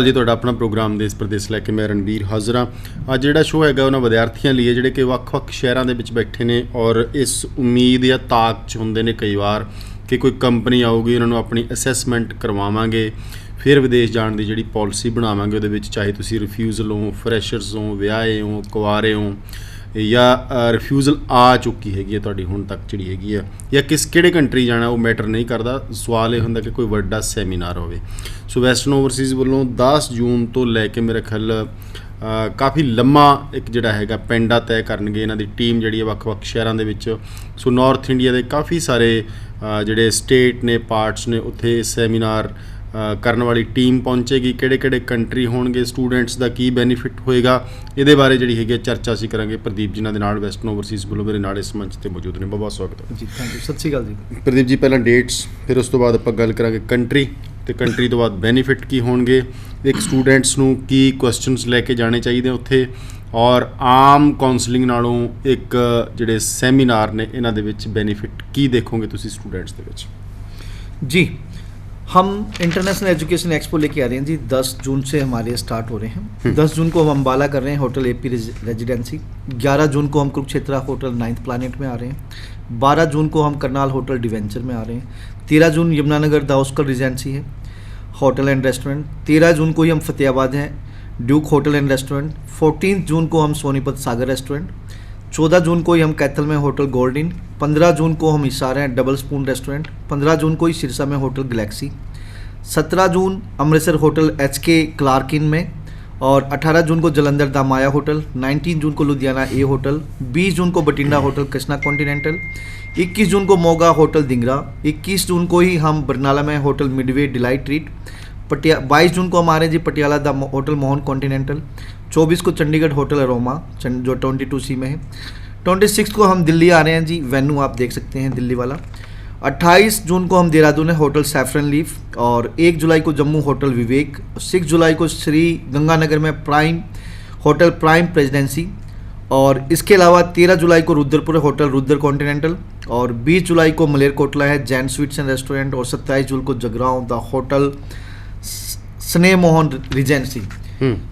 जी ਤੁਹਾਡਾ ਆਪਣਾ ਪ੍ਰੋਗਰਾਮ ਦੇਸ਼ ਪ੍ਰਦੇਸ਼ ਲੈ ਕੇ ਮੈਂ ਰਣਵੀਰ ਹਾਜ਼ਰ ਹਾਂ। ਅੱਜ ਜਿਹੜਾ ਸ਼ੋਅ ਹੈਗਾ ਉਹਨਾਂ ਵਿਦਿਆਰਥੀਆਂ ਲਈ ਹੈ ਜਿਹੜੇ ਕਿ ਵੱਖ-ਵੱਖ ਸ਼ਹਿਰਾਂ ਦੇ ਵਿੱਚ ਬੈਠੇ ਨੇ ਔਰ ਇਸ ਉਮੀਦ ਜਾਂ ਤਾਕ 'ਚ ਹੁੰਦੇ ਨੇ ਕਈ ਵਾਰ ਕਿ ਕੋਈ ਕੰਪਨੀ ਆਊਗੀ ਉਹਨਾਂ ਨੂੰ ਆਪਣੀ ਅਸੈਸਮੈਂਟ ਕਰਵਾਵਾਂਗੇ, ਫਿਰ ਵਿਦੇਸ਼ ਜਾਣ ਦੀ ਜਿਹੜੀ ਪਾਲਿਸੀ ਬਣਾਵਾਂਗੇ ਉਹਦੇ ਵਿੱਚ ਚਾਹੇ ਤੁਸੀਂ ਰਿਫਿਊਜ਼ਲ ਹੋ, ਫਰੈਸ਼ਰਸ ਹੋ, ਵਿਆਹੇ ਹੋ, ਕੁਆਰੇ ਹੋ ਜਾਂ ਰਿਫਿਊਜ਼ਲ ਆ ਚੁੱਕੀ ਹੈਗੀ ਹੈ ਤੁਹਾਡੀ ਹੁਣ ਤੱਕ ਜਿਹੜੀ ਹੈਗੀ ਆ ਜਾਂ ਕਿਹੜੇ ਕੰਟਰੀ ਜਾਣਾ ਉਹ ਮੈਟਰ ਨਹੀਂ ਕਰਦਾ। ਸਵਾਲ ਇਹ ਹੁੰਦਾ ਕਿ ਕੋਈ ਵੱਡਾ ਸੈਮੀਨਾਰ ਹੋਵੇ। ਸੋ ਵੈਸਟਰਨ ਓਵਰਸੀਜ਼ ਵੱਲੋਂ 10 ਜੂਨ ਤੋਂ ਲੈ ਕੇ ਮੇਰੇ ਖਿਆਲ ਕਾਫੀ ਲੰਮਾ ਇੱਕ ਜਿਹੜਾ ਹੈਗਾ ਪੈਂਡਾ ਤੈਅ ਕਰਨਗੇ ਇਹਨਾਂ ਦੀ ਟੀਮ ਜਿਹੜੀ ਹੈ ਵੱਖ-ਵੱਖ ਸ਼ਹਿਰਾਂ ਦੇ ਵਿੱਚ। ਸੋ ਨਾਰਥ ਇੰਡੀਆ ਦੇ ਕਾਫੀ ਸਾਰੇ ਜਿਹੜੇ ਸਟੇਟ ਨੇ, ਪਾਰਟਸ ਨੇ, ਉੱਥੇ ਸੈਮੀਨਾਰ ਕਰਨ ਵਾਲੀ ਟੀਮ ਪਹੁੰਚੇਗੀ। ਕਿਹੜੇ ਕੰਟਰੀ ਹੋਣਗੇ, ਸਟੂਡੈਂਟਸ ਦਾ ਕੀ ਬੈਨੀਫਿਟ ਹੋਏਗਾ, ਇਹਦੇ ਬਾਰੇ ਜਿਹੜੀ ਹੈਗੀ ਚਰਚਾ ਅਸੀਂ ਕਰਾਂਗੇ ਪ੍ਰਦੀਪ ਜੀ ਨਾਲ ਦੇ ਨਾਲ ਵੈਸਟਰਨ ਓਵਰਸੀਜ਼ ਵੱਲੋਂ ਮੇਰੇ ਨਾਲ ਇਸ ਮੰਚ 'ਤੇ ਮੌਜੂਦ ਨੇ। ਬਹੁਤ ਸਵਾਗਤ ਹੈ ਜੀ। Thank you. ਸਤਿ ਸ਼੍ਰੀ ਅਕਾਲ ਜੀ। ਪ੍ਰਦੀਪ ਜੀ ਪਹਿਲਾਂ ਡੇਟਸ, ਫਿਰ ਉਸ ਤੋਂ ਬਾਅਦ ਆਪਾਂ ਗੱਲ ਕਰਾਂਗੇ ਕੰਟਰੀ, ਅਤੇ ਕੰਟਰੀ ਤੋਂ ਬਾਅਦ ਬੈਨੀਫਿਟ ਕੀ ਹੋਣਗੇ, ਇੱਕ ਸਟੂਡੈਂਟਸ ਨੂੰ ਕੀ ਕੁਐਸਚਨਸ ਲੈ ਕੇ ਜਾਣੇ ਚਾਹੀਦੇ ਉੱਥੇ, ਔਰ ਆਮ ਕਾਉਂਸਲਿੰਗ ਨਾਲੋਂ ਇੱਕ ਜਿਹੜੇ ਸੈਮੀਨਾਰ ਨੇ ਇਹਨਾਂ ਦੇ ਵਿੱਚ ਬੈਨੀਫਿਟ ਕੀ ਦੇਖੋਗੇ ਤੁਸੀਂ स्टूडेंट्स ਦੇ ਵਿੱਚ। जी, हम इंटरनेशनल एजुकेशन एक्सपो लेके आ रहे हैं जी। 10 जून से हमारे स्टार्ट हो रहे हैं। 10 जून को हम अम्बाला कर रहे हैं, होटल एपी रेजिडेंसी। 11 जून को हम कुरुक्षेत्र होटल 9th प्लानिट में आ रहे हैं। 12 जून को हम करनाल होटल डिवेंचर में आ रहे हैं। 13 जून यमुनानगर दाउस्कर रेजिडेंसी है, होटल एंड रेस्टोरेंट। 13 जून को ही हम फतेहाबाद हैं, ड्यूक होटल एंड रेस्टोरेंट। 14 जून को हम सोनीपत सागर रेस्टोरेंट। 14 जून को ही हम कैथल में होटल गोल्डन। 15 जून को हम हिसार हैं, डबल स्पून रेस्टोरेंट। 15 जून को ही सिरसा में होटल गैलेक्सी। 17 जून अमृतसर होटल HK क्लार्किन में। और 18 जून को जलंधर दा माया होटल। 19 जून को लुधियाना ए होटल। 20 जून को बठिंडा होटल कृष्णा कॉन्टिनेंटल। 21 जून को मोगा होटल दिंगरा। 21 जून को ही हम बरनाला में होटल मिडवे डिलाइट ट्रीट। 22 जून को हमारे जी पटियाला दा होटल मोहन कॉन्टिनेंटल। 24 को चंडीगढ़ होटल अरोमा जो 22C में है। 26 को हम दिल्ली आ रहे हैं जी, वेन्यू आप देख सकते हैं दिल्ली वाला। 28 जून को हम देहरादून है, होटल सैफरन लीफ। और 1 जुलाई को जम्मू होटल विवेक। 6 जुलाई को श्री गंगानगर में प्राइम होटल प्राइम प्रेसिडेंसी। और इसके अलावा 13 जुलाई को रुद्रपुर होटल रुद्र कॉन्टिनेंटल। और 20 जुलाई को मलेरकोटला है जैन स्वीट्स एंड रेस्टोरेंट। और 27 जून को जगरांव द होटल स्नेह मोहन रिजेंसी।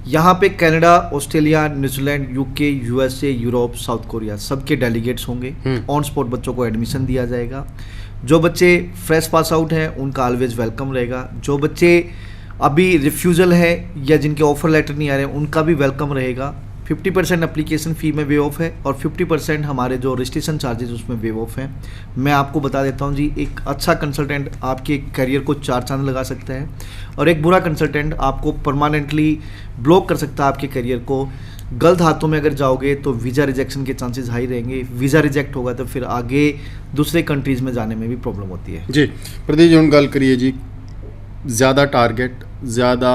यहाँ पे Canada, Australia, New Zealand, UK, USA, Europe, south Korea सबके डेलीगेट्स होंगे। ऑन स्पॉट बच्चों को एडमिशन दिया जाएगा। जो बच्चे फ्रेश पास आउट हैं उनका ऑलवेज वेलकम रहेगा। जो बच्चे अभी रिफ्यूज़ल है या जिनके ऑफर लेटर नहीं आ रहे हैं उनका भी वेलकम रहेगा। 50% एप्लीकेशन फ़ी में वे ऑफ है और 50% हमारे जो रजिस्ट्रेशन चार्जेस उसमें वे ऑफ हैं। मैं आपको बता देता हूँ जी, एक अच्छा कंसल्टेंट आपके करियर को 4 चांद लगा सकता है और एक बुरा कंसल्टेंट आपको परमानेंटली ब्लॉक कर सकता है आपके करियर को। गलत हाथों में अगर जाओगे तो वीज़ा रिजेक्शन के चांसेस हाई रहेंगे। वीज़ा रिजेक्ट होगा तो फिर आगे दूसरे कंट्रीज़ में जाने में भी प्रॉब्लम होती है जी। प्रदीप जी हम गल करिए जी, ज़्यादा टारगेट, ज़्यादा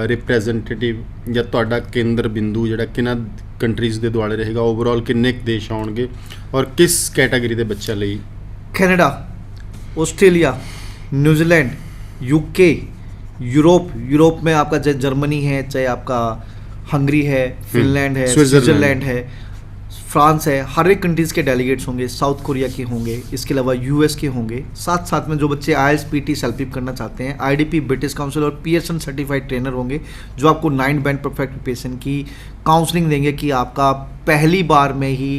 रिप्रैजेंटेटिव ਜਾਂ ਤੁਹਾਡਾ ਕੇਂਦਰ ਬਿੰਦੂ ਜਿਹੜਾ ਕਿਹਨਾਂ ਕੰਟਰੀਜ਼ ਦੇ ਦੁਆਲੇ ਰਹੇਗਾ, ਓਵਰਆਲ ਕਿੰਨੇ ਕੁ ਦੇਸ਼ ਆਉਣਗੇ ਔਰ ਕਿਸ ਕੈਟਾਗਰੀ ਦੇ ਬੱਚਿਆਂ ਲਈ? Canada, Australia, New Zealand, UK, Europe में आपका चाहे जर्मनी है, चाहे आपका हंगरी है, फिनलैंड है, स्विट्ज़रलैंड है, फ्रांस है, हर एक कंट्रीज़ के डेलीगेट्स होंगे। साउथ कोरिया के होंगे, इसके अलावा US के होंगे। साथ में जो बच्चे IELTS PT सेल्फ करना चाहते हैं, IDP ब्रिटिश काउंसिल और पियर्सन सर्टिफाइड ट्रेनर होंगे जो आपको 9 बैंड परफेक्ट प्रिपरेशन की काउंसलिंग देंगे कि आपका पहली बार में ही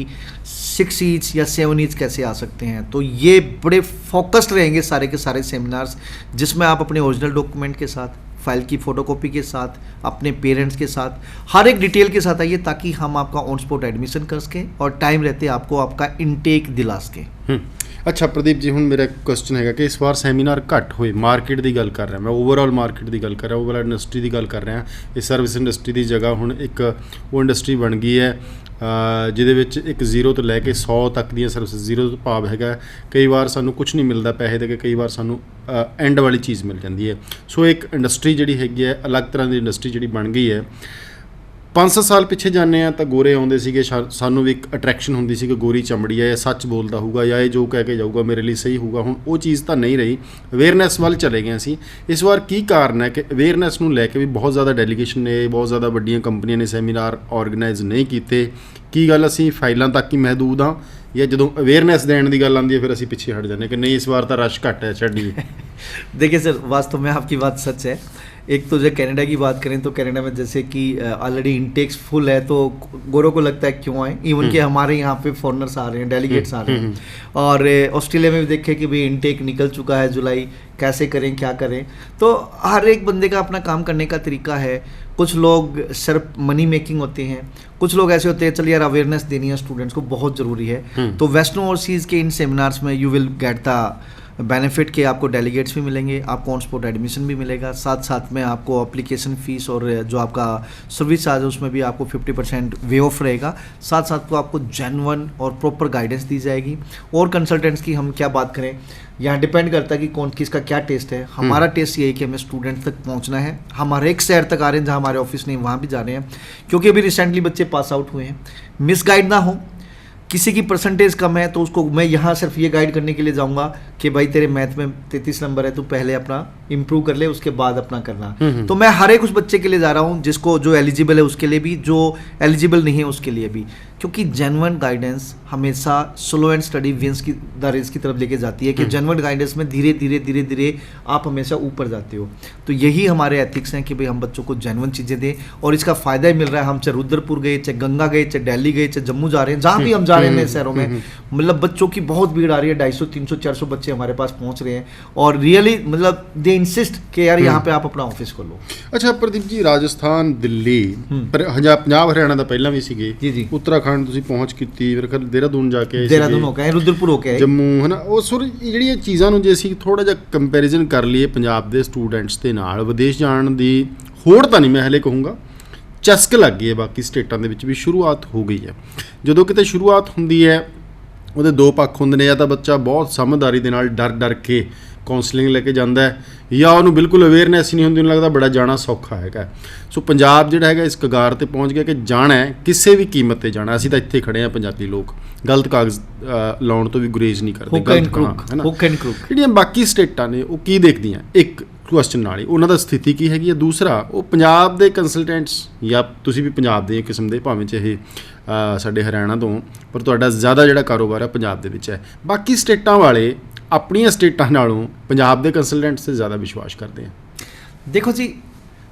6 ईच या 7 ईच कैसे आ सकते हैं। तो ये बड़े फोकस्ड रहेंगे सारे के सारे सेमिनार्स, जिसमें आप अपने ओरिजिनल डॉक्यूमेंट के साथ, फाइल की फ़ोटोकॉपी के साथ, अपने पेरेंट्स के साथ, हर एक डिटेल के साथ आइए ताकि हम आपका ऑन स्पॉट एडमिशन कर सकें और टाइम रहते आपको आपका इनटेक दिला सकें। अच्छा प्रदीप जी, ਹੁਣ ਮੇਰਾ ਕੁਐਸਚਨ ਹੈਗਾ ਕਿ ਇਸ ਵਾਰ ਸੈਮੀਨਾਰ ਘੱਟ ਹੋਏ, ਮਾਰਕੀਟ ਦੀ ਗੱਲ ਕਰ ਰਿਹਾ ਮੈਂ, ਓਵਰਆਲ ਮਾਰਕੀਟ ਦੀ ਗੱਲ ਕਰ ਰਿਹਾ, ਓਵਰਆਲ ਇੰਡਸਟਰੀ ਦੀ ਗੱਲ ਕਰ ਰਿਹਾ। ਇਹ ਸਰਵਿਸ ਇੰਡਸਟਰੀ ਦੀ ਜਗ੍ਹਾ ਹੁਣ ਇੱਕ ਉਹ ਇੰਡਸਟਰੀ ਬਣ ਗਈ ਹੈ ਜਿਹਦੇ ਵਿੱਚ ਇੱਕ 0 ਤੋਂ ਲੈ ਕੇ 100 ਤੱਕ ਦੀਆਂ ਸਰਵਿਸ। 0 ਤੋਂ ਭਾਵ ਹੈਗਾ ਕਈ ਵਾਰ ਸਾਨੂੰ ਕੁਛ ਨਹੀਂ ਮਿਲਦਾ ਪੈਸੇ ਦੇ ਕੇ, ਕਈ ਵਾਰ ਸਾਨੂੰ ਐਂਡ ਵਾਲੀ ਚੀਜ਼ ਮਿਲ ਜਾਂਦੀ ਹੈ। ਸੋ ਇੱਕ ਇੰਡਸਟਰੀ ਜਿਹੜੀ ਹੈਗੀ ਹੈ, ਅਲੱਗ ਤਰ੍ਹਾਂ ਦੀ ਇੰਡਸਟਰੀ ਜਿਹੜੀ ਬਣ ਗਈ ਹੈ। 5-7 ਸਾਲ ਪਿੱਛੇ ਜਾਂਦੇ ਹਾਂ ਤਾਂ ਗੋਰੇ ਆਉਂਦੇ ਸੀਗੇ, ਸਾਨੂੰ ਵੀ ਇੱਕ ਅਟਰੈਕਸ਼ਨ ਹੁੰਦੀ ਸੀ ਕਿ ਗੋਰੀ ਚਮੜੀ ਹੈ, ਇਹ ਸੱਚ ਬੋਲਦਾ ਹੋਊਗਾ ਜਾਂ ਇਹ ਜੋ ਕਹਿ ਕੇ ਜਾਊਗਾ ਮੇਰੇ ਲਈ ਸਹੀ ਹੋਊਗਾ। ਹੁਣ ਉਹ ਚੀਜ਼ ਤਾਂ ਨਹੀਂ ਰਹੀ, ਅਵੇਅਰਨੈਸ ਵੱਲ ਚਲੇ ਗਏ ਅਸੀਂ। ਇਸ ਵਾਰ ਕੀ ਕਾਰਨ ਹੈ ਕਿ ਅਵੇਅਰਨੈਸ ਨੂੰ ਲੈ ਕੇ ਵੀ ਬਹੁਤ ਜ਼ਿਆਦਾ ਡੈਲੀਗੇਸ਼ਨ ਨੇ, ਬਹੁਤ ਜ਼ਿਆਦਾ ਵੱਡੀਆਂ ਕੰਪਨੀਆਂ ਨੇ ਸੈਮੀਨਾਰ ਆਰਗੇਨਾਈਜ਼ ਨਹੀਂ ਕੀਤੇ। ਕੀ ਗੱਲ ਅਸੀਂ ਫਾਈਲਾਂ ਤੱਕ ਹੀ ਮਹਿਦੂਦ ਹਾਂ या जो अवेयरनेस देने की गल आती है फिर असी पिछे हट जाने कि नहीं इस बार तो रश घट है छड़िए? देखिए सर, वास्तव में आपकी बात सच है। एक तो जो कनाडा की बात करें तो कनाडा में जैसे कि ऑलरेडी इनटेक्स फुल है, तो गोरों को लगता है क्यों आए, इवन कि हमारे यहाँ पे फॉरेनर्स आ रहे हैं, डेलीगेट्स आ रहे हैं। और ऑस्ट्रेलिया में भी देखे कि भाई इनटेक निकल चुका है जुलाई, कैसे करें क्या करें। तो हर एक बंदे का अपना काम करने का तरीका है। कुछ लोग सिर्फ मनी मेकिंग होते हैं, कुछ लोग ऐसे होते हैं चल यार अवेयरनेस देनी है स्टूडेंट्स को, बहुत ज़रूरी है। तो वेस्टर्न ओवरसीज़ के इन सेमिनार्स में you will get the benefit के आपको डेलीगेट्स भी मिलेंगे, आपको ऑन स्पॉट एडमिशन भी मिलेगा, साथ साथ में आपको एप्लीकेशन फ़ीस और जो आपका सर्विस चार्ज है उसमें भी आपको 50% वे ऑफ रहेगा। साथ साथ को आपको जेन्युइन और प्रॉपर गाइडेंस दी जाएगी। और कंसल्टेंट्स की हम क्या बात करें, यहाँ डिपेंड करता है कि कौन किसका क्या टेस्ट है। हमारा टेस्ट ये है कि हमें स्टूडेंट तक पहुँचना है। हम हर एक शहर तक आ रहे हैं जहाँ हमारे ऑफिस नहीं, वहाँ भी जा रहे हैं, क्योंकि अभी रिसेंटली बच्चे पास आउट हुए हैं। मिसगाइड ना हो, किसी की परसेंटेज कम है तो उसको मैं यहाँ सिर्फ ये गाइड करने के लिए जाऊँगा कि भाई तेरे मैथ में 33 नंबर है, तो पहले अपना इंप्रूव कर ले, उसके बाद अपना करना। तो मैं हर एक उस बच्चे के लिए जा रहा हूँ जिसको जो एलिजिबल है उसके लिए भी, जो एलिजिबल नहीं है उसके लिए भी, क्योंकि जेन्युइन गाइडेंस हमेशा स्लो एंड स्टडी विंस की द रेस की तरफ लेके जाती है कि जेन्युइन गाइडेंस में धीरे धीरे धीरे धीरे आप हमेशा ऊपर जाते हो। तो यही हमारे एथिक्स हैं कि भाई हम बच्चों को जेन्युइन चीज़ें दें, और इसका फ़ायदा ही मिल रहा है। हम चाहे रुद्रपुर गए, चाहे गंगा गए, चाहे दिल्ली गए, चाहे जम्मू जा रहे हैं, जहाँ भी हम जा रहे हैं नए शहरों में, मतलब बच्चों की बहुत भीड़ आ रही है। 250, 300, 400 बच्चे हमारे पास पहुँच रहे हैं, और रियली मतलब दे इंसिस्ट कि यार यहाँ पे आप अपना ऑफिस खोलो। अच्छा प्रदीप जी, राजस्थान, दिल्ली, पर पंजाब हरियाणा ਦਾ ਪਹਿਲਾਂ ਵੀ ਸੀਗੇ जी उत्तराखंड ਤੁਸੀਂ ਪਹੁੰਚ ਕੀਤੀ, ਮੇਰੇ ਖਿਆਲ ਦੇਹਰਾਦੂਨ ਜਾ ਕੇ देहरादून होके आए, रुद्रपुर होके आए, ਜੰਮੂ ਹੈ ਨਾ। ਉਹ ਸਰ ਜਿਹੜੀਆਂ ਚੀਜ਼ਾਂ ਨੂੰ ਜੇ ਅਸੀਂ ਥੋੜਾ ਜਿਹਾ ਕੰਪੈਰੀਜ਼ਨ ਕਰ ਲਈਏ ਪੰਜਾਬ ਦੇ ਸਟੂਡੈਂਟਸ ਦੇ ਨਾਲ, ਵਿਦੇਸ਼ ਜਾਣ ਦੀ ਹੋੜ ਤਾਂ ਨਹੀਂ ਮੈਂ ਹਲੇ ਕਹੂੰਗਾ, ਚਸਕ ਲੱਗ ਗਈ ਹੈ ਬਾਕੀ ਸਟੇਟਾਂ ਦੇ ਵਿੱਚ ਵੀ, ਸ਼ੁਰੂਆਤ ਹੋ ਗਈ ਹੈ। ਜਦੋਂ ਕਿਤੇ ਸ਼ੁਰੂਆਤ ਹੁੰਦੀ ਹੈ ਉਹਦੇ ਦੋ ਪੱਖ ਹੁੰਦੇ ਨੇ, ਜਾਂ ਤਾਂ ਬੱਚਾ ਬਹੁਤ ਸਮਝਦਾਰੀ ਦੇ ਨਾਲ ਡਰ ਕੇ ਕਾਉਂਸਲਿੰਗ ਲੈ ਕੇ ਜਾਂਦਾ ਹੈ, ਜਾਂ ਉਹਨੂੰ ਬਿਲਕੁਲ ਅਵੇਅਰਨੈਸ ਹੀ ਨਹੀਂ ਹੁੰਦੀ, ਉਹਨੂੰ ਲੱਗਦਾ ਬੜਾ ਜਾਣਾ ਸੌਖਾ ਹੈਗਾ। ਸੋ ਪੰਜਾਬ ਜਿਹੜਾ ਹੈਗਾ ਇਸ ਕਗਾਰ ਤੇ ਪਹੁੰਚ ਗਿਆ ਕਿ ਜਾਣਾ ਹੈ, ਕਿਸੇ ਵੀ ਕੀਮਤ ਤੇ ਜਾਣਾ। ਅਸੀਂ ਤਾਂ ਇੱਥੇ ਖੜੇ ਹਾਂ ਪੰਜਾਬੀ ਲੋਕ, ਗਲਤ ਕਾਗਜ਼ ਲਾਉਣ ਤੋਂ ਵੀ ਗੁਰੇਜ਼ ਨਹੀਂ ਕਰਦੇ, ਗਲਤ ਕਰਾਂ ਹੈ ਨਾ। ਜਿਹੜੀਆਂ ਬਾਕੀ ਸਟੇਟਾਂ ਨੇ ਉਹ ਕੀ ਦੇਖਦੀਆਂ, ਇੱਕ ਕੁਐਸਚਨ ਨਾਲ ਹੀ ਉਹਨਾਂ ਦਾ ਸਥਿਤੀ ਕੀ ਹੈਗੀ ਹੈ, ਦੂਸਰਾ ਉਹ ਪੰਜਾਬ ਦੇ ਕੰਸਲਟੈਂਟਸ, ਜਾਂ ਤੁਸੀਂ ਵੀ ਪੰਜਾਬ ਦੇ ਕਿਸਮ ਦੇ, ਭਾਵੇਂ ਚਾਹੇ ਸਾਡੇ ਹਰਿਆਣਾ ਤੋਂ, ਪਰ ਤੁਹਾਡਾ ਜ਼ਿਆਦਾ ਜਿਹੜਾ ਕਾਰੋਬਾਰ ਹੈ ਪੰਜਾਬ ਦੇ ਵਿੱਚ ਹੈ। ਬਾਕੀ ਸਟੇਟਾਂ ਵਾਲੇ अपनी स्टेटा नालों पंजाब के कंसल्टेंट से ज़्यादा विश्वास करते हैं। देखो जी,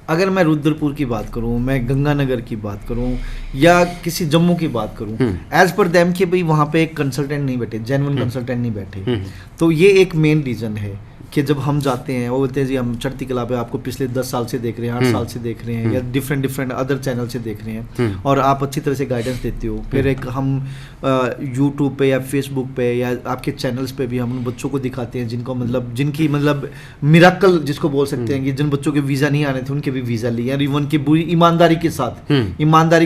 अगर मैं रुद्रपुर की बात करूं, मैं गंगानगर की बात करूं, या किसी जम्मू की बात करूं, एज पर देम कि भाई वहाँ पे एक कंसल्टेंट नहीं बैठे, जेन्युइन कंसल्टेंट नहीं बैठे, तो ये एक मेन रीज़न है कि जब हम जाते हैं वो बोलते हैं जी हम चढ़ती कला पे आपको पिछले 10 साल से देख रहे हैं, 8 साल से देख रहे हैं, या डिफरेंट अदर चैनल से देख रहे हैं, और आप अच्छी तरह से गाइडेंस देते हो। फिर एक हम यूट्यूब पे या फेसबुक पे या आपके चैनल्स पे भी हम उन बच्चों को दिखाते हैं जिनको जिनकी मिराकल जिसको बोल सकते हैं, कि जिन बच्चों के वीज़ा नहीं आने थे उनके भी वीज़ा लिए, और इवन की बुरी ईमानदारी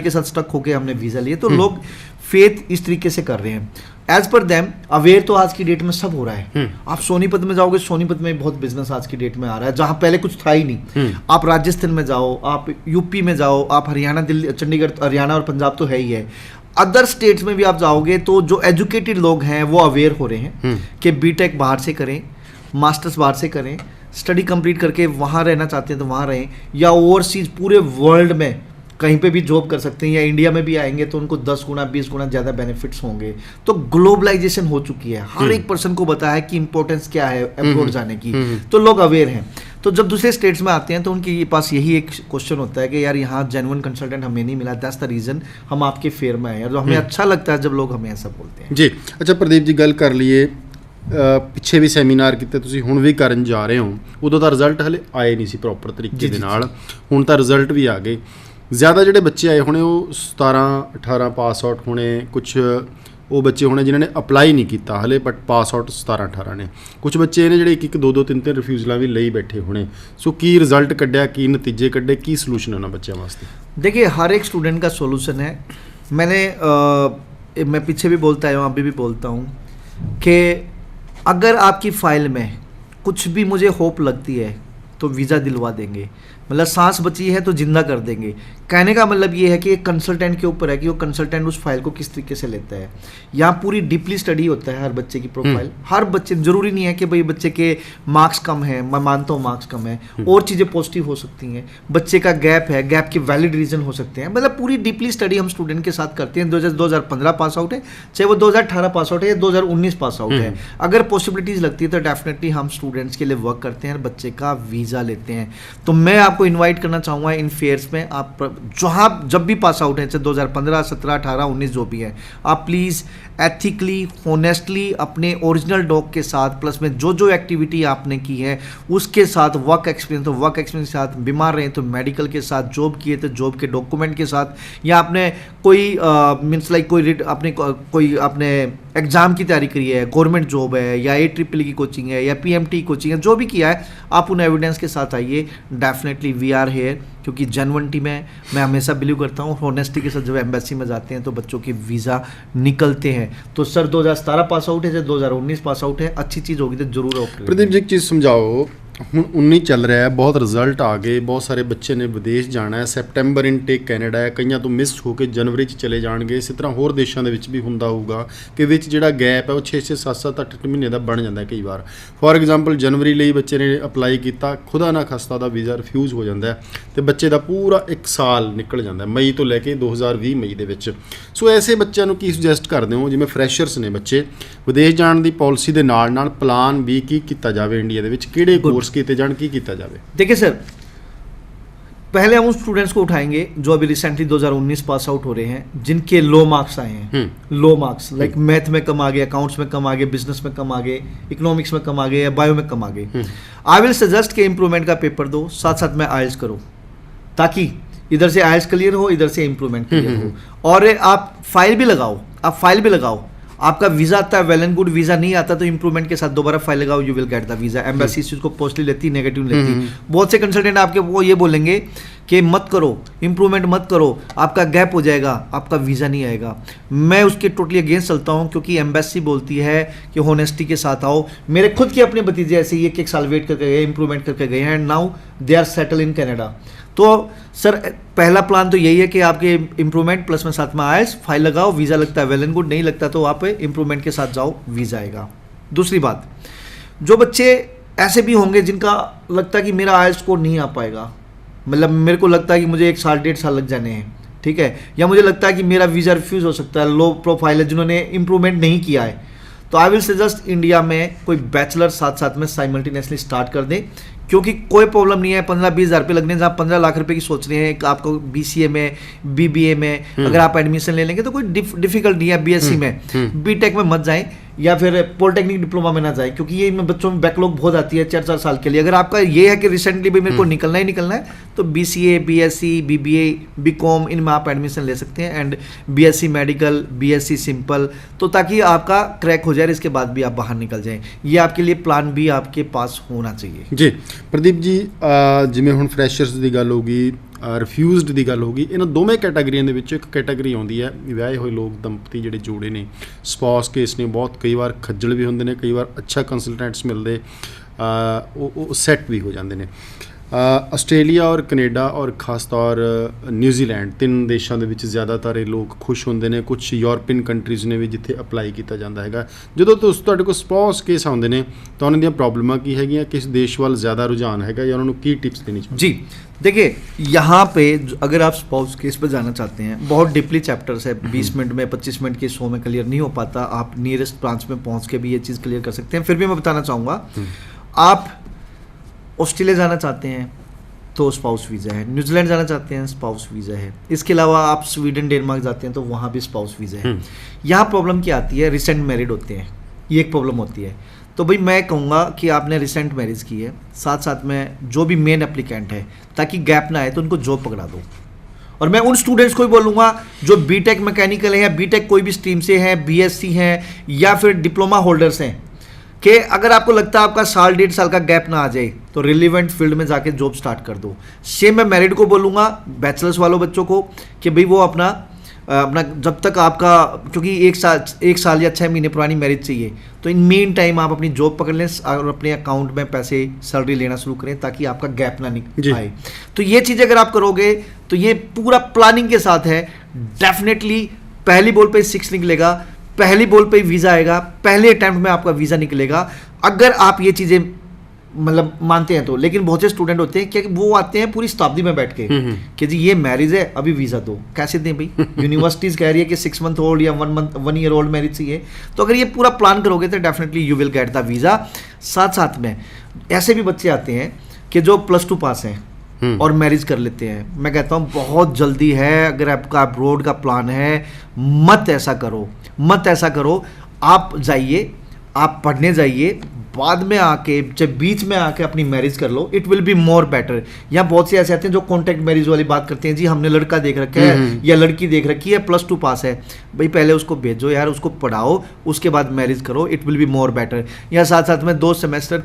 के साथ स्टक होकर हमने वीज़ा लिए। तो लोग फेथ इस तरीके से कर रहे हैं। एज पर देम अवेयर तो आज की डेट में सब हो रहा है। आप सोनीपत में जाओगे, सोनीपत में बहुत बिजनेस आज की डेट में आ रहा है, जहाँ पहले कुछ था ही नहीं। आप राजस्थान में जाओ, आप यूपी में जाओ, आप हरियाणा, दिल्ली, चंडीगढ़, हरियाणा और पंजाब तो है ही है। अदर स्टेट्स में भी आप जाओगे तो जो एजुकेटेड लोग हैं वो अवेयर हो रहे हैं कि बीटेक बाहर से करें, मास्टर्स बाहर से करें, स्टडी कंप्लीट करके वहाँ रहना चाहते हैं तो वहाँ रहें, या ओवरसीज पूरे वर्ल्ड में कहीं पे भी जॉब कर सकते हैं, या इंडिया में भी आएंगे तो उनको 10 गुना 20 गुना ज़्यादा बेनिफिट्स होंगे। तो ग्लोबलाइजेशन हो चुकी है, हर एक पर्सन को पता है कि इंपॉर्टेंस क्या है अब्रॉड जाने की, तो लोग अवेयर हैं। तो जब दूसरे स्टेट्स में आते हैं तो उनके पास यही एक क्वेश्चन होता है कि यार यहाँ जेन्युइन कंसल्टेंट हमें नहीं मिला, दैट्स द रीज़न हम आपके फेयर में आए हैं। तो हमें अच्छा लगता है जब लोग हमें ऐसा बोलते हैं जी। अच्छा प्रदीप जी, गल कर लीए ਪਿੱਛੇ ਵੀ ਸੈਮੀਨਾਰ ਕੀਤੇ ਤੁਸੀਂ, ਹੁਣ ਵੀ ਕਰਨ ਜਾ ਰਹੇ ਹੋ, ਉਦੋਂ ਤਾਂ ਰਿਜ਼ਲਟ ਹਲੇ ਆਏ ਨਹੀਂ ਸੀ ਪ੍ਰੋਪਰ ਤਰੀਕੇ ਦੇ ਨਾਲ, ਹੁਣ ਤਾਂ ਰਿਜ਼ਲਟ ਵੀ ਆ ਗਏ। ਜ਼ਿਆਦਾ ਜਿਹੜੇ ਬੱਚੇ ਆਏ ਹੋਣੇ ਉਹ 17 18 ਪਾਸ ਆਊਟ ਹੋਣੇ, ਕੁਛ ਉਹ ਬੱਚੇ ਹੋਣੇ ਜਿਨ੍ਹਾਂ ਨੇ ਅਪਲਾਈ ਨਹੀਂ ਕੀਤਾ ਹਲੇ, ਬਟ ਪਾਸ ਆਊਟ 17 18 ਨੇ। ਕੁਛ ਬੱਚੇ ਨੇ ਜਿਹੜੇ 1 2 2 3 3 ਰਿਫਿਊਜ਼ਲਾਂ ਵੀ ਲਈ ਬੈਠੇ ਹੋਣੇ। ਸੋ ਕੀ ਰਿਜ਼ਲਟ ਕੱਢਿਆ, ਕੀ ਨਤੀਜੇ ਕੱਢੇ, ਕੀ ਸੋਲੂਸ਼ਨ ਹੈ ਉਹਨਾਂ ਬੱਚਿਆਂ ਵਾਸਤੇ? देखिए, हर एक स्टूडेंट का सोल्यूशन है। मैं पीछे भी बोलता आया हूँ, अभी भी बोलता हूँ कि अगर आपकी फ़ाइल में कुछ भी मुझे होप लगती है तो वीज़ा दिलवा देंगे, मतलब सांस बची है तो जिंदा कर देंगे। कहने का मतलब ये है कि एक कंसल्टेंट के ऊपर है कि वो कंसल्टेंट उस फाइल को किस तरीके से लेता है। यहाँ पूरी डीपली स्टडी होता है हर बच्चे की प्रोफाइल। हर बच्चे, जरूरी नहीं है कि भाई बच्चे के मार्क्स कम है, मैं मानता हूँ मार्क्स कम है, और चीज़ें पॉजिटिव हो सकती हैं, बच्चे का गैप है, गैप के वैलिड रीज़न हो सकते हैं। मतलब पूरी डीपली स्टडी हम स्टूडेंट के साथ करते हैं। 2015 पास आउट है, चाहे वो 2018 पास आउट है या 2019 पास आउट है, अगर पॉसिबिलिटीज़ लगती है तो डेफिनेटली हम स्टूडेंट्स के लिए वर्क करते हैं, बच्चे का वीज़ा लेते हैं। तो मैं आपको आपको इनवाइट करना चाहूँगा इन फेयर्स में, आप जहाँ जब भी पास आउट हैं, चाहे 2015, 17, 18, 19 जो भी है, आप प्लीज़ एथिकली, होनेस्टली अपने ओरिजिनल डॉग के साथ, प्लस में जो जो एक्टिविटी आपने की है उसके साथ, वर्क एक्सपीरियंस तो वर्क एक्सपीरियंस के साथ, बीमार रहे तो मेडिकल के साथ, जॉब किए तो जॉब के डॉक्यूमेंट के साथ, या आपने कोई मीन्स लाइक कोई आपने एग्ज़ाम की तैयारी करी है, गवर्नमेंट जॉब है, या AEEE की कोचिंग है, या PMT कोचिंग है, जो भी किया है आप उन एविडेंस के साथ आइए। डेफिनेटली वी आर हेयर, क्योंकि जेन्युइनिटी में मैं हमेशा बिलीव करता हूँ। होनेस्टी के साथ जब एम्बेसी में जाते हैं तो बच्चों के वीज़ा निकलते हैं। तो सर 2017 पास आउट है, जब 2019 पास आउट है, अच्छी चीज़ होगी तो जरूर। प्रदीप जी एक चीज़ समझाओ, ਹੁਣ 19 ਚੱਲ ਰਿਹਾ ਹੈ, ਬਹੁਤ ਰਿਜ਼ਲਟ ਆ ਗਏ, ਬਹੁਤ ਸਾਰੇ ਬੱਚੇ ਨੇ ਵਿਦੇਸ਼ ਜਾਣਾ ਹੈ, ਸੈਪਟੈਂਬਰ ਇਨਟੇਕ ਕੈਨੇਡਾ ਹੈ, ਕਈਆਂ ਤੋਂ ਮਿਸ ਹੋ ਕੇ ਜਨਵਰੀ 'ਚ ਚਲੇ ਜਾਣਗੇ। ਇਸੇ ਤਰ੍ਹਾਂ ਹੋਰ ਦੇਸ਼ਾਂ ਦੇ ਵਿੱਚ ਵੀ ਹੁੰਦਾ ਹੋਊਗਾ ਕਿ ਵਿੱਚ ਜਿਹੜਾ ਗੈਪ ਹੈ ਉਹ 6-6 7-7 8-8 ਮਹੀਨੇ ਦਾ ਬਣ ਜਾਂਦਾ ਕਈ ਵਾਰ। ਫੋਰ ਐਗਜ਼ਾਮਪਲ ਜਨਵਰੀ ਲਈ ਬੱਚੇ ਨੇ ਅਪਲਾਈ ਕੀਤਾ, ਖੁਦਾ ਨਾ ਖਸਤਾ ਦਾ ਵੀਜ਼ਾ ਰਿਫਿਊਜ਼ ਹੋ ਜਾਂਦਾ ਤੇ ਬੱਚੇ ਦਾ ਪੂਰਾ 1 ਸਾਲ ਨਿਕਲ ਜਾਂਦਾ ਮਈ ਤੋਂ ਲੈ ਕੇ 2020 ਮਈ ਦੇ ਵਿੱਚ। ਸੋ ਐਸੇ ਬੱਚਿਆਂ ਨੂੰ ਕੀ ਸੁਜੈਸਟ ਕਰਦੇ ਹੋ, ਜਿਵੇਂ ਫਰੈਸ਼ਰਸ ਨੇ ਬੱਚੇ, ਵਿਦੇਸ਼ ਜਾਣ ਦੀ ਪਾਲਿਸੀ ਦੇ ਨਾਲ ਨਾਲ ਪਲਾਨ ਵੀ ਕੀ ਕੀਤਾ ਜਾਵੇ, ਇੰਡੀਆ ਦੇ ਵਿੱਚ ਕਿਹੜੇ ਕੋਰਸ ਕੀਤੇ ਜਾਣ, ਕੀ ਕੀਤਾ ਜਾਵੇ? देखिए सर, पहले हम उन स्टूडेंट्स को उठाएंगे जो अभी रिसेंटली 2019 पास आउट हो रहे हैं, जिनके लो मार्क्स आए हैं, लो मार्क्स लाइक मैथ में कम आ गए, अकाउंट्स में कम आ गए, बिजनेस में कम आ गए, इकोनॉमिक्स में कम आ गए, या बायो में कम आ गए। आई विल सजेस्ट कि इम्प्रूवमेंट का पेपर दो, साथ साथ में आइल्स करो, ताकि इधर से आइल्स क्लियर हो, इधर से इम्प्रूवमेंट क्लियर हो। और आप फाइल भी लगाओ, आपका वीज़ा आता है वेल एंड गुड, वीज़ा नहीं आता तो इंप्रूवमेंट के साथ दोबारा फाइल लगाओ, you will get the visa. Embassy इस चीज़ को पॉजिटिव लेती, नेगेटिव लेती। बहुत से कंसल्टेंट आपके वो ये बोलेंगे कि मत करो, इंप्रूवमेंट मत करो, आपका गैप हो जाएगा, आपका वीज़ा नहीं आएगा। मैं उसके टोटली अगेंस्ट चलता हूँ, क्योंकि एम्बेसी बोलती है कि होनेस्टी के साथ आओ। मेरे खुद के अपने भतीजे ऐसे ही 1 साल वेट करके गए, इंप्रूवमेंट करके गए हैं, and now they are settle in Canada. तो सर पहला प्लान तो यही है कि आपके इम्प्रूवमेंट प्लस में साथ में आइल्स, फाइल लगाओ, वीज़ा लगता है वेल एंड गुड, नहीं लगता तो आप इम्प्रूवमेंट के साथ जाओ, वीज़ा आएगा। दूसरी बात, जो बच्चे ऐसे भी होंगे जिनका लगता है कि मेरा आइल्स स्कोर नहीं आ पाएगा, मतलब मेरे को लगता है कि मुझे 1 साल 1.5 साल लग जाने हैं, ठीक है, या मुझे लगता है कि मेरा वीज़ा रिफ्यूज़ हो सकता है, लो प्रोफाइल है, जिन्होंने इम्प्रूवमेंट नहीं किया है, तो आई विल सजेस्ट इंडिया में कोई बैचलर साथ साथ में साइमल्टेनियसली स्टार्ट कर दें, क्योंकि कोई प्रॉब्लम नहीं है। 15-20 हज़ार रुपये लगने, जहाँ 15 लाख रुपए की सोच रहे हैं आपको BCA में, BBA में अगर आप एडमिशन ले लेंगे तो कोई डिफिकल्ट नहीं है। BSc में, BTech में मत जाएं, या फिर पॉलिटेक्निक डिप्लोमा में ना जाए, क्योंकि ये इनमें बच्चों में बैकलॉग बहुत आती है 4-4 साल के लिए। अगर आपका ये है कि रिसेंटली भी मेरे को निकलना है, तो BCA, BSc, BBA, BCom इनमें आप एडमिशन ले सकते हैं, and BSc medical, BSc simple, तो ताकि आपका क्रैक हो जाए, इसके बाद भी आप बाहर निकल जाएं। ये आपके लिए प्लान भी आपके पास होना चाहिए। जी प्रदीप जी, जिमें हुण फ्रैशर्स की गल होगी, रिफ्यूज़ड की गल होगी, इन्हां दोवें कैटागरियां दे विच एक कैटागरी आउंदी है विआहे होए लोग, दंपति जिहड़े जोड़े ने, स्पॉस केस ने, बहुत कई बार खज्जल भी होंदे ने, कई बार अच्छा कंसलटेंट्स मिलते, सैट भी हो जाते हैं। ਆਸਟ੍ਰੇਲੀਆ और कनेडा और खास तौर न्यूजीलैंड, 3 देशों ਦੇ ਵਿੱਚ ਜ਼ਿਆਦਾਤਰ ਇਹ ਲੋਕ ਖੁਸ਼ ਹੁੰਦੇ ਨੇ। ਕੁਝ ਯੂਰਪੀਅਨ ਕੰਟਰੀਜ਼ ਨੇ ਵੀ ਜਿੱਥੇ ਅਪਲਾਈ ਕੀਤਾ ਜਾਂਦਾ ਹੈਗਾ। ਜਦੋਂ ਤੁਹਾਡੇ ਕੋਲ ਸਪਾਊਸ ਕੇਸ ਆਉਂਦੇ ਨੇ ਤਾਂ ਉਹਨਾਂ ਦੀਆਂ ਪ੍ਰੋਬਲਮਾਂ ਕੀ ਹੈਗੀਆਂ, ਕਿਸ ਦੇਸ਼ ਵੱਲ ਜ਼ਿਆਦਾ ਰੁਝਾਨ ਹੈਗਾ, ਜਾਂ ਉਹਨਾਂ ਨੂੰ ਕੀ टिप्स देनी चाहिए? जी देखिए, यहाँ पे अगर आप स्पाउस केस पर जाना चाहते हैं, बहुत डीपली चैप्टर्स है, 20 मिनट में 25 मिनट के शो में क्लियर नहीं हो पाता, आप नियरेस्ट ब्रांच में पहुँच के भी ये चीज़ क्लियर कर सकते हैं। फिर भी मैं बताना चाहूँगा, आप ऑस्ट्रेलिया जाना चाहते हैं तो स्पाउस वीज़ा है, न्यूजीलैंड जाना चाहते हैं स्पाउस वीज़ा है, इसके अलावा आप स्वीडन डेनमार्क जाते हैं तो वहाँ भी स्पाउस वीज़ा है। यहाँ प्रॉब्लम क्या आती है, रिसेंट मैरिड होते हैं, ये एक प्रॉब्लम होती है। तो भाई मैं कहूँगा कि आपने रिसेंट मैरिज की है, साथ साथ में जो भी मेन एप्लीकेंट है, ताकि गैप ना आए तो उनको जॉब पकड़ा दो। और मैं उन स्टूडेंट्स को भी बोलूँगा जो BTech मैकेनिकल है, या BTech कोई भी स्ट्रीम से हैं, BSc हैं, या फिर डिप्लोमा होल्डर्स हैं, कि अगर आपको लगता है आपका 1.5 साल का गैप ना आ जाए तो रिलेवेंट फील्ड में जाके जॉब स्टार्ट कर दो। सेम मैं मैरिड को बोलूँगा, बैचलर्स वालों बच्चों को, कि भाई वो अपना जब तक आपका, क्योंकि 1 साल या 6 महीने पुरानी मैरिज चाहिए, तो इन मेन टाइम आप अपनी जॉब पकड़ लें और अपने अकाउंट में पैसे सैलरी लेना शुरू करें, ताकि आपका गैप ना आए। तो ये चीज़ अगर आप करोगे तो ये पूरा प्लानिंग के साथ है, डेफिनेटली पहली बॉल पे 6 निकलेगा, पहली बॉल पे वीज़ा आएगा, पहले अटैम्प्ट में आपका वीज़ा निकलेगा, अगर आप ये चीज़ें मतलब मानते हैं तो। लेकिन बहुत से स्टूडेंट होते हैं कि वो आते हैं पूरी शताब्दी में बैठ के कि जी ये मैरिज है, अभी वीज़ा दो, कैसे दें भाई? यूनिवर्सिटीज़ कह रही है कि 6 मंथ ओल्ड या 1 ईयर ओल्ड मैरिज चाहिए। तो अगर ये पूरा प्लान करोगे तो definitely you will get the visa. साथ साथ में ऐसे भी बच्चे आते हैं कि जो +2 पास हैं, और मैरिज कर लेते हैं। मैं कहता हूँ बहुत जल्दी है, अगर आपका अब्रोड का प्लान है मत ऐसा करो, मत ऐसा करो। आप जाइए, आप पढ़ने जाइए, बाद में आके जब बीच में आके अपनी मैरिज कर लो, it will be more better. यहाँ बहुत से ऐसे आते हैं जो कॉन्ट्रैक्ट मैरिज वाली बात करते हैं, जी हमने लड़का देख रखा है या लड़की देख रखी है, +2 पास है, भाई पहले उसको भेजो यार, उसको पढ़ाओ, उसके बाद मैरिज करो, it will be more better. या साथ साथ में 2 सेमेस्टर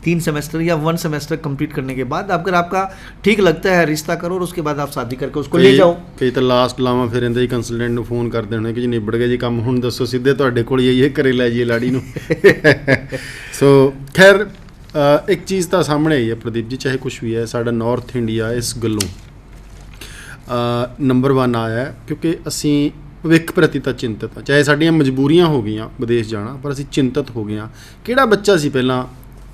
3 सेमेस्टर या 1 सेमेस्टर कंप्लीट करने के बाद अगर आपका ठीक लगता है रिश्ता करो, और उसके बाद आप शादी करके उसको ले जाओ। कई तो लास्ट लावा फिर इंदा ही कंसल्टेंट ਨੂੰ ਫੋਨ ਕਰਦੇ ਹੋਣੇ ਕਿ ਜੀ ਨਿਬੜ ਗਿਆ ਜੀ ਕੰਮ, ਹੁਣ ਦੱਸੋ ਸਿੱਧੇ ਤੁਹਾਡੇ ਕੋਲ ਹੀ ਇਹ ਘਰੇ ਲੈ ਜਾਈਏ ਲਾੜੀ ਨੂੰ। ਸੋ ਖੈਰ ਇੱਕ ਚੀਜ਼ ਤਾਂ ਸਾਹਮਣੇ ਆਈ ਹੈ ਪ੍ਰਦੀਪ ਜੀ, ਚਾਹੇ ਕੁਝ ਵੀ ਹੈ, ਸਾਡਾ ਨਾਰਥ ਇੰਡੀਆ ਇਸ ਗੱਲੋਂ ਨੰਬਰ 1 ਆਇਆ ਹੈ ਕਿਉਂਕਿ ਅਸੀਂ ਭਵਿੱਖ ਪ੍ਰਤੀ ਤਾਂ ਚਿੰਤਤ ਹਾਂ। ਚਾਹੇ ਸਾਡੀਆਂ ਮਜਬੂਰੀਆਂ ਹੋ ਗਈਆਂ ਵਿਦੇਸ਼ ਜਾਣਾ, ਪਰ ਅਸੀਂ ਚਿੰਤਤ ਹੋ ਗਏ ਹਾਂ। ਕਿਹੜਾ ਬੱਚਾ ਸੀ ਪਹਿਲਾਂ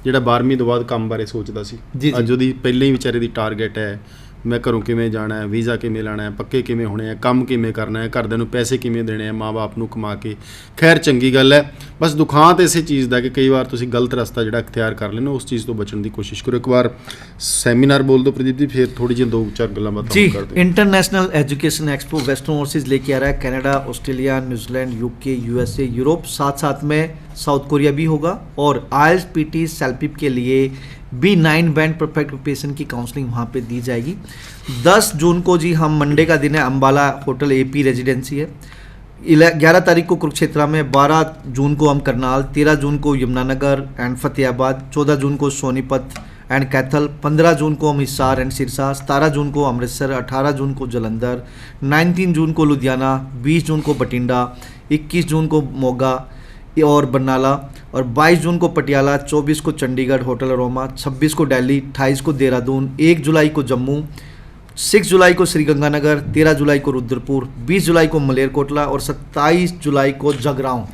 ਜਿਹੜਾ 12ਵੀਂ ਤੋਂ ਬਾਅਦ ਕੰਮ ਬਾਰੇ ਸੋਚਦਾ ਸੀ? ਅੱਜ ਉਹਦੀ ਪਹਿਲਾਂ ਹੀ ਵਿਚਾਰੇ ਦੀ ਟਾਰਗੇਟ ਹੈ, ਮੈਂ ਘਰੋਂ ਕਿਵੇਂ ਜਾਣਾ ਹੈ, ਵੀਜ਼ਾ ਕਿਵੇਂ ਲੈਣਾ ਹੈ, ਪੱਕੇ ਕਿਵੇਂ ਹੋਣੇ ਆ, ਕੰਮ ਕਿਵੇਂ ਕਰਨਾ ਹੈ, ਘਰਦਿਆਂ ਨੂੰ ਪੈਸੇ ਕਿਵੇਂ ਦੇਣੇ ਆ, ਮਾਂ-ਬਾਪ ਨੂੰ ਕਮਾ ਕੇ। ਖੈਰ ਚੰਗੀ ਗੱਲ ਹੈ, ਬਸ ਦੁਖਾਂਤ ਇਸੇ ਚੀਜ਼ ਦਾ ਕਿ ਕਈ ਵਾਰ ਤੁਸੀਂ ਗਲਤ ਰਸਤਾ ਜਿਹੜਾ ਇਖਤਿਆਰ ਕਰ ਲੈਂਦੇ ਹੋ, ਉਸ ਚੀਜ਼ ਤੋਂ ਬਚਣ ਦੀ ਕੋਸ਼ਿਸ਼ ਕਰੋ। ਇੱਕ ਵਾਰ ਸੈਮੀਨਾਰ ਬੋਲ ਦਿਓ ਪ੍ਰਦੀਪ ਜੀ, ਫਿਰ ਥੋੜੀ ਜਿਹੀ 2-4 ਗੱਲਾਂ ਬਾਤਾਂ ਕਰਦੇ ਹਾਂ। International education expo western overseas लेके आ रहा है, Canada, Australia, New Zealand, UK, USA, Europe, साथ साथ में साउथ कोरिया भी होगा। और IELTS PT सेल्पिप के लिए B9 बैंड परफेक्ट प्रिपरेशन की काउंसलिंग वहाँ पे दी जाएगी। 10 जून को जी हम मंडे का दिन है, अम्बाला होटल AP रेजिडेंसी है। 11 तारीख को कुरुक्षेत्र में, 12 जून को हम करनाल, 13 जून को यमुनानगर एंड फतेहाबाद, 14 जून को सोनीपत एंड कैथल, 15 जून को हम हिसार एंड सिरसा, 17 जून को अमृतसर, 18 जून को जलंधर, 19 जून को लुधियाना, 20 जून को बठिंडा, 21 जून को मोगा और बरनाला, और 22 जून को पटियाला, 24 को चंडीगढ़ होटल अरोमा, 26 को दिल्ली, 28 को देहरादून, 1 जुलाई को जम्मू, 6 जुलाई को श्रीगंगानगर, 13 जुलाई को रुद्रपुर, 20 जुलाई को मलेरकोटला और 27 जुलाई को जगरांव।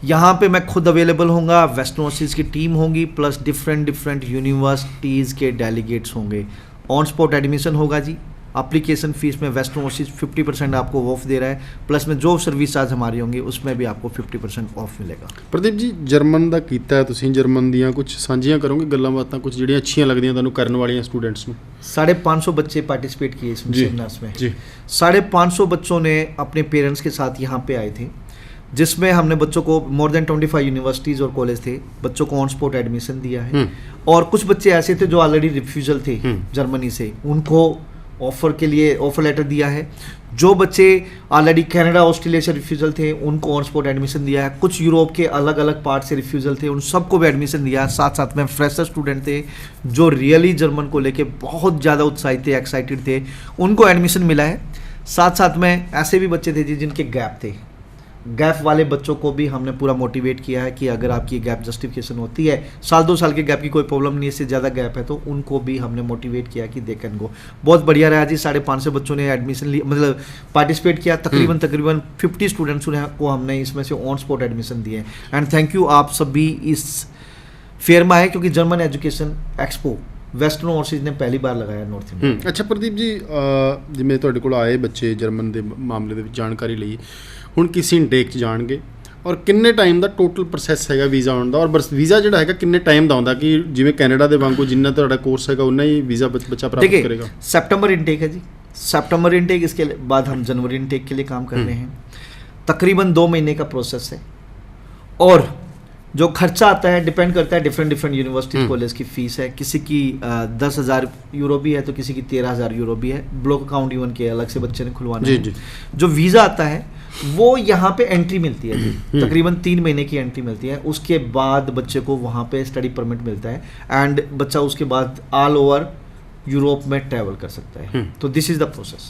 यहाँ पे मैं खुद अवेलेबल होऊंगा, वेस्टर्न ओवरसीज की टीम होगी, प्लस डिफरेंट यूनिवर्सिटीज़ के डेलीगेट्स होंगे। ऑन स्पॉट एडमिशन होगा जी। एप्लीकेशन फीस में वेस्टर्न ओवरसीज 50% आपको ऑफ दे रहा है, प्लस में जो सर्विस चार्ज हमारी होंगी उसमें भी आपको 50% ऑफ मिलेगा। प्रदीप जी ਜਰਮਨ ਦਾ ਕੀਤਾ ਤੁਸੀਂ, ਜਰਮਨ ਦੀਆਂ ਕੁਝ ਸਾਂਝੀਆਂ ਕਰੋਗੇ ਗੱਲਾਂ ਬਾਤਾਂ, ਕੁਝ ਜਿਹੜੀਆਂ ਅੱਛੀਆਂ ਲੱਗਦੀਆਂ ਤੁਹਾਨੂੰ ਕਰਨ ਵਾਲੀਆਂ स्टूडेंट्स ਨੂੰ? 550 बच्चे पार्टिसिपेट किए इस सेमिनार्स में जी। 550 बच्चों ने अपने पेरेंट्स के साथ यहाँ पे आए थे, जिसमें हमने बच्चों को मोर देन 25 यूनिवर्सिटीज़ और कॉलेज थे, बच्चों को ऑन स्पॉट एडमिशन दिया है। और कुछ बच्चे ऐसे थे जो ऑलरेडी रिफ्यूजल थे जर्मनी से, उनको ऑफर के लिए ऑफर लेटर दिया है। जो बच्चे ऑलरेडी कनाडा, ऑस्ट्रेलिया से रिफ्यूजल थे, उनको ऑन स्पॉट एडमिशन दिया है। कुछ यूरोप के अलग अलग पार्ट से रिफ्यूजल थे, उन सबको भी एडमिशन दिया है। साथ साथ में फ्रेशर स्टूडेंट थे जो रियली जर्मन को लेके बहुत ज़्यादा उत्साहित थे, एक्साइटेड थे, उनको एडमिशन मिला है। साथ साथ में ऐसे भी बच्चे थे जिनके गैप थे, गैप वाले बच्चों को भी हमने पूरा मोटिवेट किया है कि अगर आपकी गैप जस्टिफिकेशन होती है, 1-2 साल के गैप की कोई प्रॉब्लम नहीं है, इससे ज़्यादा गैप है तो उनको भी हमने मोटिवेट किया कि दे कैन गो। बहुत बढ़िया रहा जी। 550 बच्चों ने एडमिशन लिया, मतलब पार्टिसिपेट किया। तकरीबन 50 स्टूडेंट्स को हमने इसमें से ऑन स्पॉट एडमिशन दिए। एंड थैंक यू आप सभी इस फेयर में आए, क्योंकि German education expo western Overseas ਨੇ ਪਹਿਲੀ ਵਾਰ ਲਗਾਇਆ ਨਾਰਥ ਇੰਡੀਆ। ਅੱਛਾ ਪ੍ਰਦੀਪ ਜੀ, ਜਿਵੇਂ ਤੁਹਾਡੇ ਕੋਲ ਆਏ ਬੱਚੇ ਜਰਮਨ ਦੇ ਮਾਮਲੇ ਦੇ ਵਿੱਚ ਜਾਣਕਾਰੀ ਲਈ, ਹੁਣ ਕਿਸ ਇਨਟੇਕ 'ਚ ਜਾਣਗੇ ਔਰ ਕਿੰਨੇ ਟਾਈਮ ਦਾ ਟੋਟਲ ਪ੍ਰੋਸੈਸ ਹੈਗਾ ਵੀਜ਼ਾ ਆਉਣ ਦਾ, ਔਰ ਬਸ ਵੀਜ਼ਾ ਜਿਹੜਾ ਹੈਗਾ ਕਿੰਨੇ ਟਾਈਮ ਦਾ ਆਉਂਦਾ, ਕਿ ਜਿਵੇਂ ਕੈਨੇਡਾ ਦੇ ਵਾਂਗੂ ਜਿੰਨਾ ਤੁਹਾਡਾ ਕੋਰਸ ਹੈਗਾ उतना ही वीज़ा बच्चा प्राप्त करेगा? सितंबर इनटेक है जी, सितंबर इनटेक, इसके बाद हम जनवरी इनटेक के लिए काम कर रहे हैं। तकरीबन 2 महीने का प्रोसेस है, और जो खर्चा आता है डिपेंड करता है डिफरेंट यूनिवर्सिटी कॉलेज की फ़ीस है। किसी की 10,000 यूरो भी है तो किसी की 13,000 यूरो भी है। ब्लॉक अकाउंट इवन के अलग से बच्चे ने खुलवाना है। जो वीज़ा आता है वो यहाँ पे एंट्री मिलती है जी, तकरीबन 3 महीने की एंट्री मिलती है। उसके बाद बच्चे को वहाँ पे स्टडी परमिट मिलता है एंड बच्चा उसके बाद ऑल ओवर यूरोप में ट्रैवल कर सकता है। तो दिस इज़ द प्रोसेस।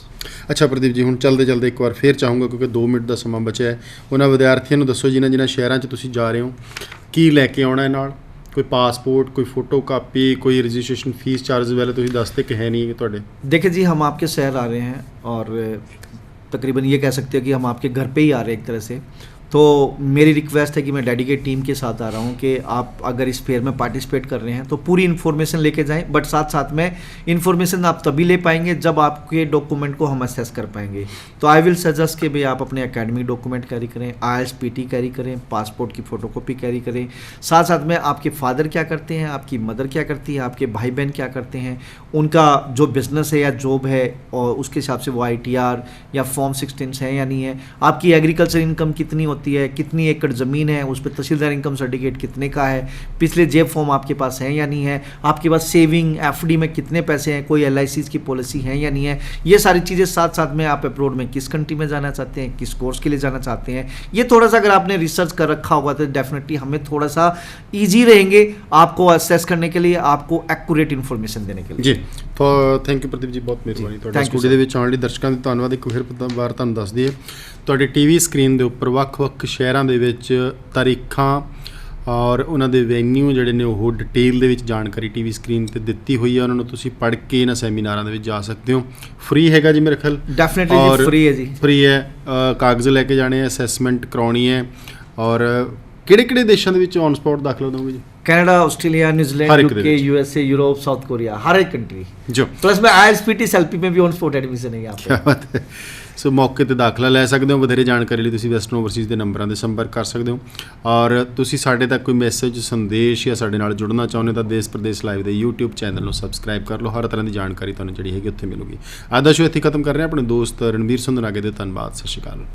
ਅੱਛਾ ਪ੍ਰਦੀਪ ਜੀ, ਹੁਣ ਚਲਦੇ ਇੱਕ ਵਾਰ ਫੇਰ ਚਾਹੂੰਗਾ, ਕਿਉਂਕਿ 2 ਮਿੰਟ ਦਾ ਸਮਾਂ ਬਚਿਆ ਹੈ, ਉਹਨਾਂ ਵਿਦਿਆਰਥੀਆਂ ਨੂੰ ਦੱਸੋ ਜਿਨ੍ਹਾਂ ਸ਼ਹਿਰਾਂ 'ਚ ਤੁਸੀਂ ਜਾ ਰਹੇ ਹੋ, ਕੀ ਲੈ ਕੇ ਆਉਣਾ ਹੈ ਨਾਲ? ਕੋਈ ਪਾਸਪੋर्ट, कोई फोटो कापी, कोई रजिस्ट्रेशन फीस चार्ज वाले तो दसते कि है नहीं थोड़े? देखिए जी, हम आपके शहर आ रहे हैं और तकरीबन ये कह सकते हैं कि हम आपके घर पे ही आ रहे हैं एक तरह से। तो मेरी रिक्वेस्ट है कि मैं डेडिकेट टीम के साथ आ रहा हूँ कि आप अगर इस फेयर में पार्टिसिपेट कर रहे हैं तो पूरी इन्फॉर्मेशन लेके जाएं, बट साथ साथ में इन्फॉर्मेशन आप तभी ले पाएंगे जब आपके डॉक्यूमेंट को हम असेस कर पाएंगे। तो आई विल सजेस्ट कि भाई आप अपने एकेडमिक डॉक्यूमेंट कैरी करें, IELTS PT कैरी करें, पासपोर्ट की फ़ोटोकॉपी कैरी करें, साथ साथ में आपके फादर क्या करते हैं, आपकी मदर क्या करती है, आपके भाई बहन क्या करते हैं, उनका जो बिज़नेस है या जॉब है और उसके हिसाब से वो ITR या फॉर्म 16 है या नहीं है, आपकी एग्रीकल्चर इनकम कितनी होती है, कितनी एकड़ ज़मीन है, उस पर तहसीलदार इनकम सर्टिफिकेट कितने का है, पिछले जेब फॉर्म आपके पास है या नहीं है, आपके पास सेविंग FD में कितने पैसे हैं, कोई LIC की पॉलिसी है या नहीं है, ये सारी चीज़ें साथ साथ में आप अब्रॉड में किस कंट्री में जाना चाहते हैं, किस कोर्स के लिए जाना चाहते हैं, ये थोड़ा सा अगर आपने रिसर्च कर रखा होगा तो डेफिनेटली हमें थोड़ा सा ईजी रहेंगे आपको असेस करने के लिए, आपको एक्यूरेट इन्फॉर्मेशन देने के लिए। ਜੀ ਤਾਂ ਥੈਂਕ ਯੂ ਪ੍ਰਦੀਪ ਜੀ, ਬਹੁਤ ਮਿਹਰਬਾਨੀ ਤੁਹਾਡਾ Thank you, ਸਟੂਡੀਓ ਦੇ ਵਿੱਚ ਆਉਣ ਲਈ। ਦਰਸ਼ਕਾਂ ਦਾ ਧੰਨਵਾਦ। ਇੱਕ ਫਿਰ ਵਾਰ ਤੁਹਾਨੂੰ ਦੱਸ ਦਈਏ, ਤੁਹਾਡੇ TV ਸਕਰੀਨ ਦੇ ਉੱਪਰ ਵੱਖ-ਵੱਖ ਸ਼ਹਿਰਾਂ ਦੇ ਵਿੱਚ ਤਾਰੀਖਾਂ ਔਰ ਉਹਨਾਂ ਦੇ ਵੈਨਿਊ ਜਿਹੜੇ ਨੇ ਉਹ ਡਿਟੇਲ ਦੇ ਵਿੱਚ ਜਾਣਕਾਰੀ TV ਸਕਰੀਨ ਤੇ ਦਿੱਤੀ ਹੋਈ ਹੈ, ਉਹਨਾਂ ਨੂੰ ਤੁਸੀਂ ਪੜ੍ਹ ਕੇ ਇਹਨਾਂ ਸੈਮੀਨਾਰਾਂ ਦੇ ਵਿੱਚ ਜਾ ਸਕਦੇ ਹੋ। ਫ੍ਰੀ ਹੈਗਾ ਜੀ ਮੇਰੇ ਖਿਆਲ? डेफिनेटली फ्री है जी, ਫ੍ਰੀ ਹੈ। ਕਾਗਜ਼ ਲੈ ਕੇ ਜਾਣੇ, ਅਸੈਸਮੈਂਟ ਕਰਾਉਣੀ ਹੈ। ਔਰ ਕਿਹੜੇ-ਕਿਹੜੇ ਦੇਸ਼ਾਂ ਦੇ ਵਿੱਚ ਔਨ ਸਪੌਟ ਦਾਖਲਾ ਦੋਗੇ ਜੀ? कनाडा, ऑस्ट्रेलिया, हर न्यूजीलैंड, एक UK, USA, Europe, south Korea, हर एक कंट्री। ਜੋ प्लस में IELTS PT SELP में भी ऑन स्पॉट एडमिशन है यहाँ पे। ਕਿਆ ਬਾਤ ਹੈ। ਸੋ ਮੌਕੇ ਤੇ ਦਾਖਲਾ ਲੈ ਸਕਦੇ ਹੋ। ਵਧੇਰੇ ਜਾਣਕਾਰੀ ਲਈ ਤੁਸੀਂ ਵੈਸਟਰਨ ਓਵਰਸੀਜ਼ ਦੇ ਨੰਬਰਾਂ 'ਤੇ ਸੰਪਰਕ ਕਰ ਸਕਦੇ ਹੋ। ਔਰ ਤੁਸੀਂ ਸਾਡੇ ਤੱਕ ਕੋਈ ਮੈਸੇਜ, ਸੰਦੇਸ਼ ਜਾਂ ਸਾਡੇ ਨਾਲ ਜੁੜਨਾ ਚਾਹੁੰਦੇ ਤਾਂ ਦੇਸ਼ ਪ੍ਰਦੇਸ਼ ਲਾਈਵ ਦੇ YouTube ਚੈਨਲ ਨੂੰ ਸਬਸਕ੍ਰਾਈਬ ਕਰ ਲਓ। ਹਰ ਤਰ੍ਹਾਂ ਦੀ ਜਾਣਕਾਰੀ ਤੁਹਾਨੂੰ ਜਿਹੜੀ ਹੈਗੀ ਉੱਥੇ ਮਿਲੂਗੀ। ਅੱਜ ਦਾ ਸ਼ੋ ਇੱਥੇ ਖਤਮ ਕਰ ਰਹੇ ਹਾਂ। ਆਪਣੇ ਦੋਸਤ ਰਣਵੀਰ ਸੰਧੂ ਨਾਗੇ ਦੇ ਧੰਨਵਾਦ। ਸਤਿ ਸ਼੍ਰੀ ਅਕਾਲ।